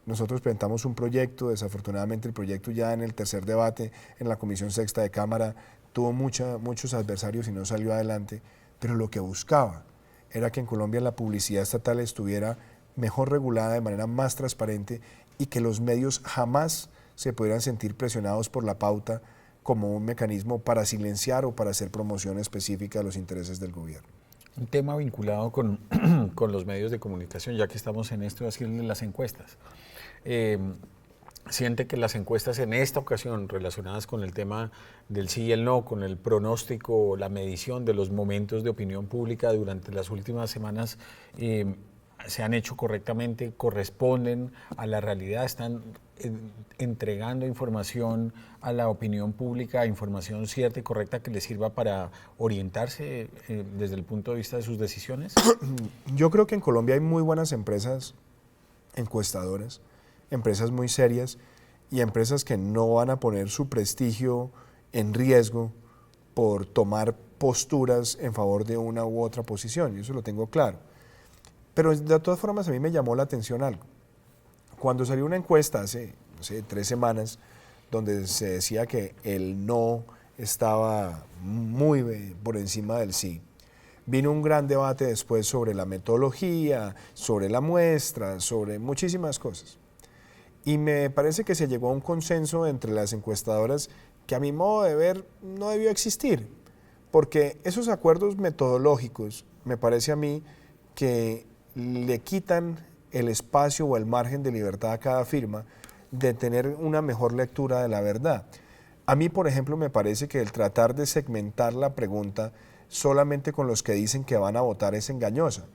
Nosotros presentamos un proyecto, desafortunadamente el proyecto ya en el tercer debate en la Comisión Sexta de Cámara tuvo muchos adversarios y no salió adelante, pero lo que buscaba era que en Colombia la publicidad estatal estuviera mejor regulada, de manera más transparente, y que los medios jamás se pudieran sentir presionados por la pauta como un mecanismo para silenciar o para hacer promoción específica de los intereses del gobierno. Un tema vinculado con los medios de comunicación, ya que estamos en esto, es decirle las encuestas. ¿Siente que las encuestas en esta ocasión relacionadas con el tema del sí y el no, con el pronóstico, la medición de los momentos de opinión pública durante las últimas semanas, se han hecho correctamente, corresponden a la realidad, están entregando información a la opinión pública, información cierta y correcta que les sirva para orientarse desde el punto de vista de sus decisiones? Yo creo que en Colombia hay muy buenas empresas encuestadoras, empresas muy serias y empresas que no van a poner su prestigio en riesgo por tomar posturas en favor de una u otra posición, y eso lo tengo claro. Pero de todas formas a mí me llamó la atención algo. Cuando salió una encuesta hace, no sé, 3 semanas, donde se decía que el no estaba muy por encima del sí, vino un gran debate después sobre la metodología, sobre la muestra, sobre muchísimas cosas. Y me parece que se llegó a un consenso entre las encuestadoras que a mi modo de ver no debió existir, porque esos acuerdos metodológicos me parece a mí que le quitan el espacio o el margen de libertad a cada firma de tener una mejor lectura de la verdad. A mí, por ejemplo, me parece que el tratar de segmentar la pregunta solamente con los que dicen que van a votar es engañosa,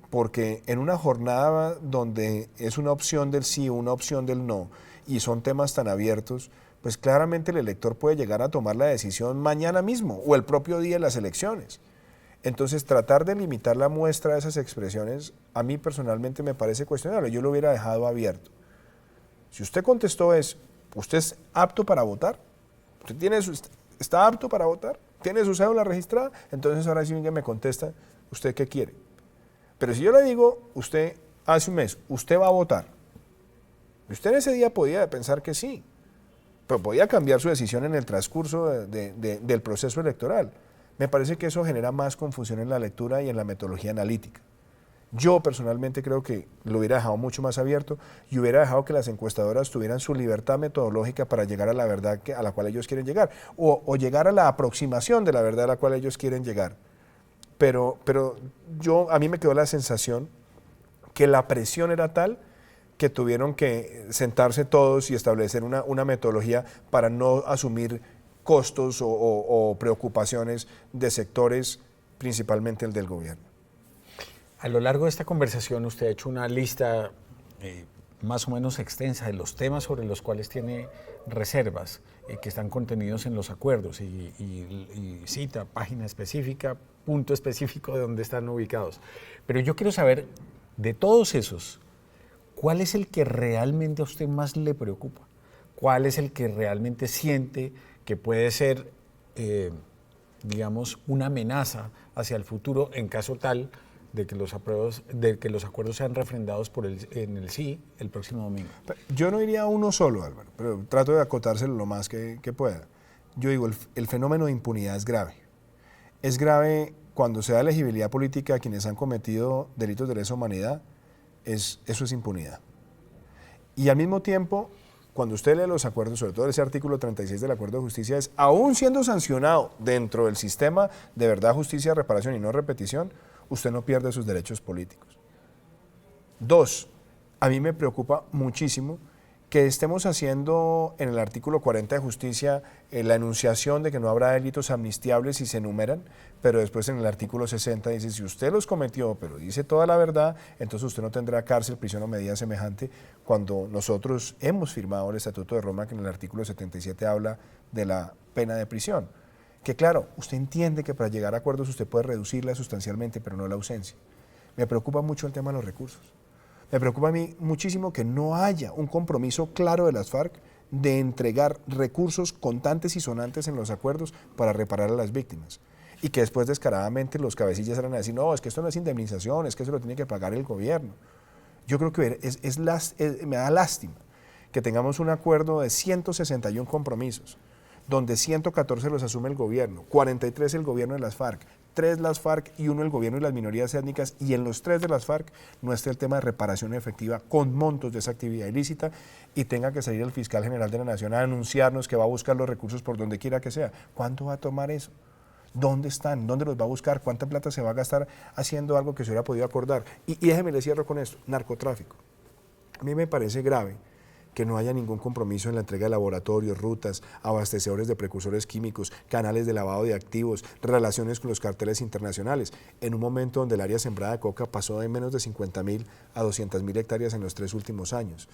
porque en una jornada donde es una opción del sí o una opción del no y son temas tan abiertos, pues claramente el elector puede llegar a tomar la decisión mañana mismo o el propio día de las elecciones. Entonces, tratar de limitar la muestra de esas expresiones, a mí personalmente me parece cuestionable. Yo lo hubiera dejado abierto. Si usted contestó ¿usted es apto para votar? ¿Está apto para votar? ¿Tiene su cédula registrada? Entonces, ahora sí que me contesta, ¿usted qué quiere? Pero si yo le digo, usted hace un mes, usted va a votar. Usted en ese día podía pensar que sí, pero podía cambiar su decisión en el transcurso del proceso electoral. Me parece que eso genera más confusión en la lectura y en la metodología analítica. Yo personalmente creo que lo hubiera dejado mucho más abierto y hubiera dejado que las encuestadoras tuvieran su libertad metodológica para llegar a la verdad a la cual ellos quieren llegar o llegar a la aproximación de la verdad a la cual ellos quieren llegar. Pero a mí me quedó la sensación que la presión era tal que tuvieron que sentarse todos y establecer una metodología para no asumir costos o preocupaciones de sectores, principalmente el del gobierno. A lo largo de esta conversación usted ha hecho una lista más o menos extensa de los temas sobre los cuales tiene reservas que están contenidos en los acuerdos y cita página específica, punto específico de dónde están ubicados. Pero yo quiero saber, de todos esos, ¿cuál es el que realmente a usted más le preocupa? ¿Cuál es el que realmente siente que puede ser, digamos, una amenaza hacia el futuro en caso tal de que los acuerdos sean refrendados en el sí el próximo domingo? Yo no iría a uno solo, Álvaro, pero trato de acotárselo lo más que pueda. Yo digo, el fenómeno de impunidad es grave. Es grave cuando se da elegibilidad política a quienes han cometido delitos de lesa humanidad, eso es impunidad. Y al mismo tiempo, cuando usted lee los acuerdos, sobre todo ese artículo 36 del Acuerdo de Justicia, es aún siendo sancionado dentro del sistema de verdad, justicia, reparación y no repetición, usted no pierde sus derechos políticos. 2, a mí me preocupa muchísimo que estemos haciendo en el artículo 40 de justicia la enunciación de que no habrá delitos amnistiables si se enumeran, pero después en el artículo 60 dice, si usted los cometió, pero dice toda la verdad, entonces usted no tendrá cárcel, prisión o medida semejante, cuando nosotros hemos firmado el Estatuto de Roma, que en el artículo 77 habla de la pena de prisión. Que claro, usted entiende que para llegar a acuerdos usted puede reducirla sustancialmente, pero no la ausencia. Me preocupa mucho el tema de los recursos. Me preocupa a mí muchísimo que no haya un compromiso claro de las FARC de entregar recursos contantes y sonantes en los acuerdos para reparar a las víctimas. Y que después descaradamente los cabecillas eran a decir, no, es que esto no es indemnización, es que eso lo tiene que pagar el gobierno. Yo creo que me da lástima que tengamos un acuerdo de 161 compromisos, donde 114 los asume el gobierno, 43 el gobierno de las FARC, 3 las FARC y 1 el gobierno y las minorías étnicas, y en los 3 de las FARC no esté el tema de reparación efectiva con montos de esa actividad ilícita y tenga que salir el fiscal general de la Nación a anunciarnos que va a buscar los recursos por donde quiera que sea. ¿Cuánto va a tomar eso? ¿Dónde están? ¿Dónde los va a buscar? ¿Cuánta plata se va a gastar haciendo algo que se hubiera podido acordar? Y déjeme le cierro con esto, narcotráfico. A mí me parece grave que no haya ningún compromiso en la entrega de laboratorios, rutas, abastecedores de precursores químicos, canales de lavado de activos, relaciones con los carteles internacionales, en un momento donde el área sembrada de coca pasó de menos de 50.000 a 200.000 hectáreas en los 3 últimos años.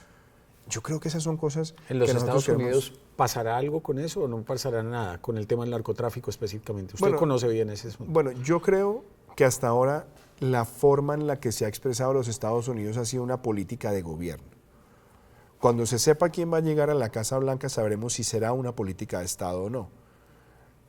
Yo creo que esas son cosas ¿En los que nosotros Estados queremos. Unidos pasará algo con eso o no pasará nada con el tema del narcotráfico específicamente? Usted Bueno, conoce bien ese asunto. Bueno, yo creo que hasta ahora la forma en la que se ha expresado los Estados Unidos ha sido una política de gobierno. Cuando se sepa quién va a llegar a la Casa Blanca, sabremos si será una política de Estado o no.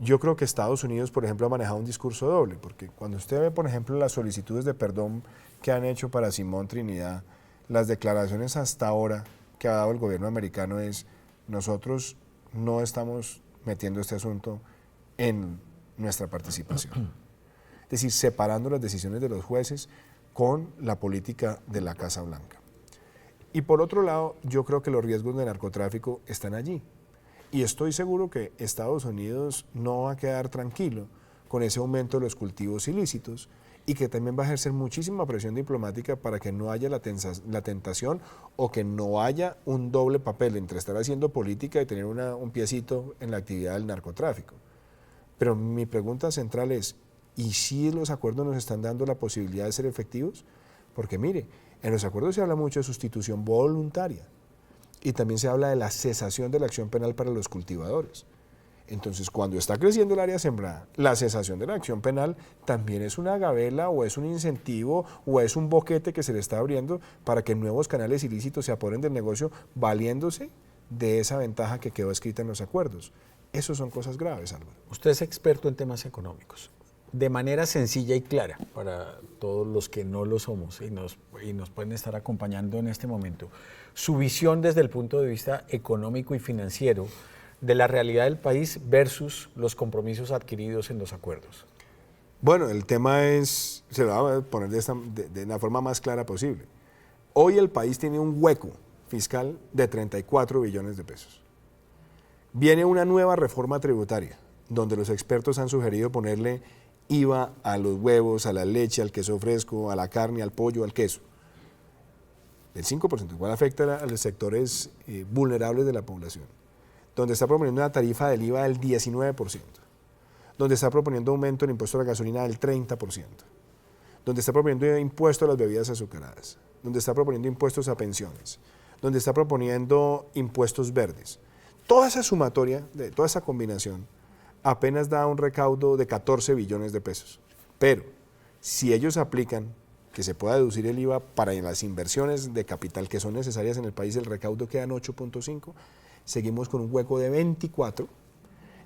Yo creo que Estados Unidos, por ejemplo, ha manejado un discurso doble, porque cuando usted ve, por ejemplo, las solicitudes de perdón que han hecho para Simón Trinidad, las declaraciones hasta ahora que ha dado el gobierno americano es: nosotros no estamos metiendo este asunto en nuestra participación. Es decir, separando las decisiones de los jueces con la política de la Casa Blanca. Y por otro lado, yo creo que los riesgos de narcotráfico están allí. Y estoy seguro que Estados Unidos no va a quedar tranquilo con ese aumento de los cultivos ilícitos y que también va a ejercer muchísima presión diplomática para que no haya la tentación o que no haya un doble papel entre estar haciendo política y tener un piecito en la actividad del narcotráfico. Pero mi pregunta central es: ¿y si los acuerdos nos están dando la posibilidad de ser efectivos? Porque mire, en los acuerdos se habla mucho de sustitución voluntaria y también se habla de la cesación de la acción penal para los cultivadores. Entonces, cuando está creciendo el área sembrada, la cesación de la acción penal también es una gabela o es un incentivo o es un boquete que se le está abriendo para que nuevos canales ilícitos se apoderen del negocio valiéndose de esa ventaja que quedó escrita en los acuerdos. Esas son cosas graves, Álvaro. Usted es experto en temas económicos. De manera sencilla y clara para todos los que no lo somos y nos pueden estar acompañando en este momento, su visión desde el punto de vista económico y financiero de la realidad del país versus los compromisos adquiridos en los acuerdos. Bueno, el tema se lo voy a poner de la forma más clara posible. Hoy el país tiene un hueco fiscal de 34 billones de pesos. Viene una nueva reforma tributaria, donde los expertos han sugerido ponerle IVA a los huevos, a la leche, al queso fresco, a la carne, al pollo, al queso. El 5%, igual afecta a los sectores vulnerables de la población. Donde está proponiendo una tarifa del IVA del 19%, donde está proponiendo aumento del impuesto a la gasolina del 30%, donde está proponiendo impuesto a las bebidas azucaradas, donde está proponiendo impuestos a pensiones, donde está proponiendo impuestos verdes. Toda esa sumatoria, toda esa combinación, apenas da un recaudo de 14 billones de pesos. Pero si ellos aplican que se pueda deducir el IVA para las inversiones de capital que son necesarias en el país, el recaudo queda en 8.5, seguimos con un hueco de 24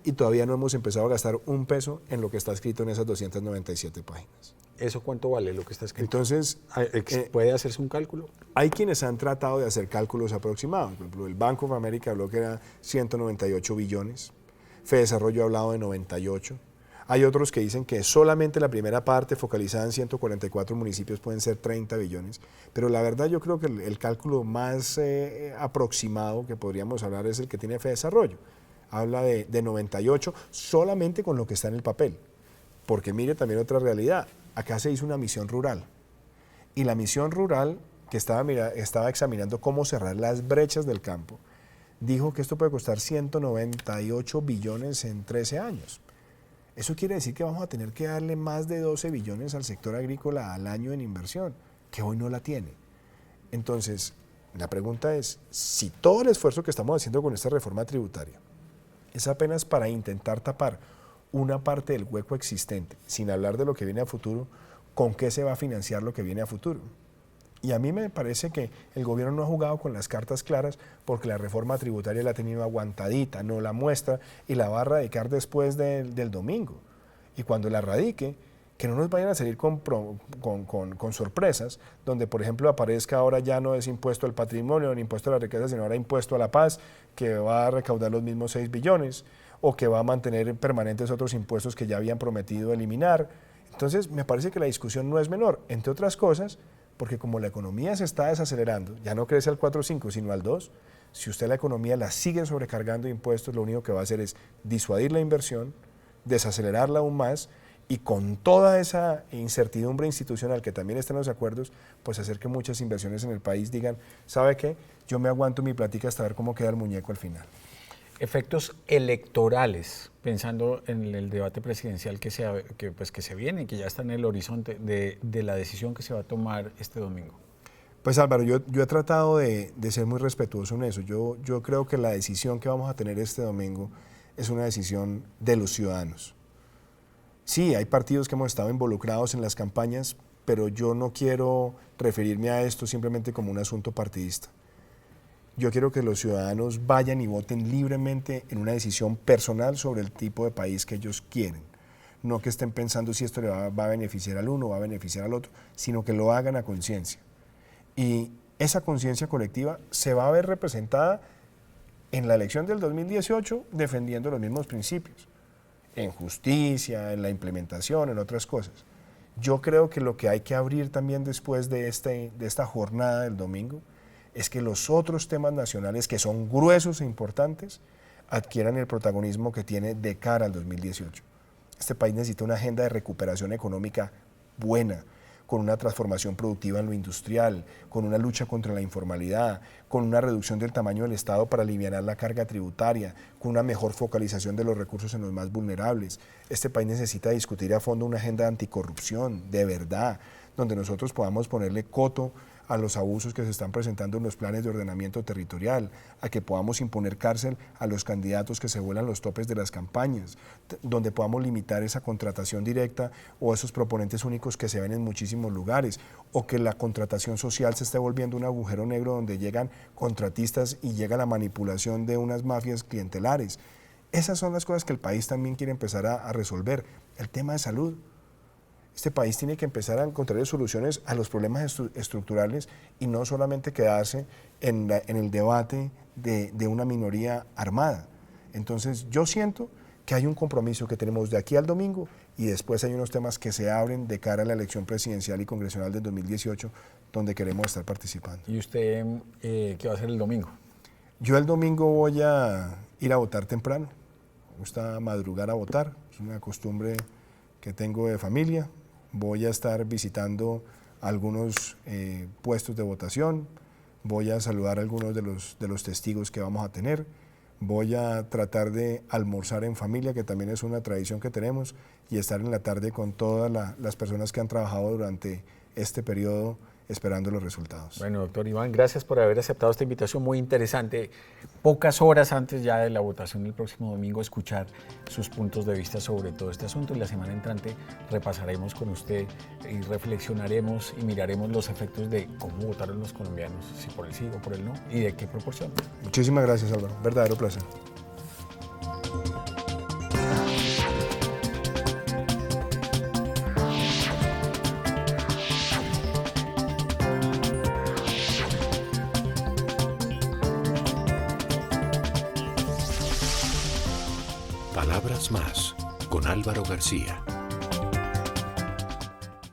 y todavía no hemos empezado a gastar un peso en lo que está escrito en esas 297 páginas. ¿Eso cuánto vale lo que está escrito? Entonces, ¿puede hacerse un cálculo? hay quienes han tratado de hacer cálculos aproximados. Por ejemplo, el Bank of America habló que era 198 billones, Fedesarrollo ha hablado de 98. Hay otros que dicen que solamente la primera parte, focalizada en 144 municipios, pueden ser 30 billones. Pero la verdad yo creo que el cálculo más aproximado que podríamos hablar es el que tiene Fedesarrollo. Habla de 98 solamente con lo que está en el papel. Porque mire también otra realidad. Acá se hizo una misión rural. Y la misión rural, que estaba examinando cómo cerrar las brechas del campo, dijo que esto puede costar 198 billones en 13 años. Eso quiere decir que vamos a tener que darle más de 12 billones al sector agrícola al año en inversión, que hoy no la tiene. Entonces, la pregunta es, si todo el esfuerzo que estamos haciendo con esta reforma tributaria es apenas para intentar tapar una parte del hueco existente, sin hablar de lo que viene a futuro, ¿con qué se va a financiar lo que viene a futuro? Y a mí me parece que el gobierno no ha jugado con las cartas claras porque la reforma tributaria la ha tenido aguantadita, no la muestra y la va a radicar después del domingo. Y cuando la radique, que no nos vayan a salir con sorpresas, donde por ejemplo aparezca ahora ya no es impuesto al patrimonio, ni impuesto a la riqueza, sino ahora impuesto a la paz, que va a recaudar los mismos 6 billones, o que va a mantener permanentes otros impuestos que ya habían prometido eliminar. Entonces me parece que la discusión no es menor, entre otras cosas, porque como la economía se está desacelerando, ya no crece al 4.5 sino al 2, si usted la economía la sigue sobrecargando de impuestos, lo único que va a hacer es disuadir la inversión, desacelerarla aún más y con toda esa incertidumbre institucional que también está en los acuerdos, pues hacer que muchas inversiones en el país digan, ¿sabe qué? Yo me aguanto mi plática hasta ver cómo queda el muñeco al final. Efectos electorales, pensando en el debate presidencial que se viene, que ya está en el horizonte de la decisión que se va a tomar este domingo. Pues Álvaro, yo he tratado de ser muy respetuoso en eso. Yo creo que la decisión que vamos a tener este domingo es una decisión de los ciudadanos. Sí, hay partidos que hemos estado involucrados en las campañas, pero yo no quiero referirme a esto simplemente como un asunto partidista. Yo quiero que los ciudadanos vayan y voten libremente en una decisión personal sobre el tipo de país que ellos quieren. No que estén pensando si esto le va a beneficiar al uno o va a beneficiar al otro, sino que lo hagan a conciencia. Y esa conciencia colectiva se va a ver representada en la elección del 2018 defendiendo los mismos principios, en justicia, en la implementación, en otras cosas. Yo creo que lo que hay que abrir también después de esta jornada del domingo es que los otros temas nacionales, que son gruesos e importantes, adquieran el protagonismo que tiene de cara al 2018. Este país necesita una agenda de recuperación económica buena, con una transformación productiva en lo industrial, con una lucha contra la informalidad, con una reducción del tamaño del Estado para aliviar la carga tributaria, con una mejor focalización de los recursos en los más vulnerables. Este país necesita discutir a fondo una agenda anticorrupción, de verdad, donde nosotros podamos ponerle coto a los abusos que se están presentando en los planes de ordenamiento territorial, a que podamos imponer cárcel a los candidatos que se vuelan los topes de las campañas, donde podamos limitar esa contratación directa o esos proponentes únicos que se ven en muchísimos lugares, o que la contratación social se esté volviendo un agujero negro donde llegan contratistas y llega la manipulación de unas mafias clientelares. Esas son las cosas que el país también quiere empezar a resolver. El tema de salud. Este país tiene que empezar a encontrar soluciones a los problemas estructurales y no solamente quedarse en el debate de una minoría armada. Entonces yo siento que hay un compromiso que tenemos de aquí al domingo y después hay unos temas que se abren de cara a la elección presidencial y congresional del 2018 donde queremos estar participando. ¿Y usted qué va a hacer el domingo? Yo el domingo voy a ir a votar temprano. Me gusta madrugar a votar, es una costumbre que tengo de familia. Voy a estar visitando algunos puestos de votación, voy a saludar a algunos de los testigos que vamos a tener, voy a tratar de almorzar en familia, que también es una tradición que tenemos, y estar en la tarde con todas las personas que han trabajado durante este periodo esperando los resultados. Bueno, doctor Iván, gracias por haber aceptado esta invitación muy interesante. Pocas horas antes ya de la votación del próximo domingo, escuchar sus puntos de vista sobre todo este asunto, y la semana entrante repasaremos con usted y reflexionaremos y miraremos los efectos de cómo votaron los colombianos, si por el sí o por el no, y de qué proporción. Muchísimas gracias, Álvaro. Verdadero placer. Palabras más con Álvaro García.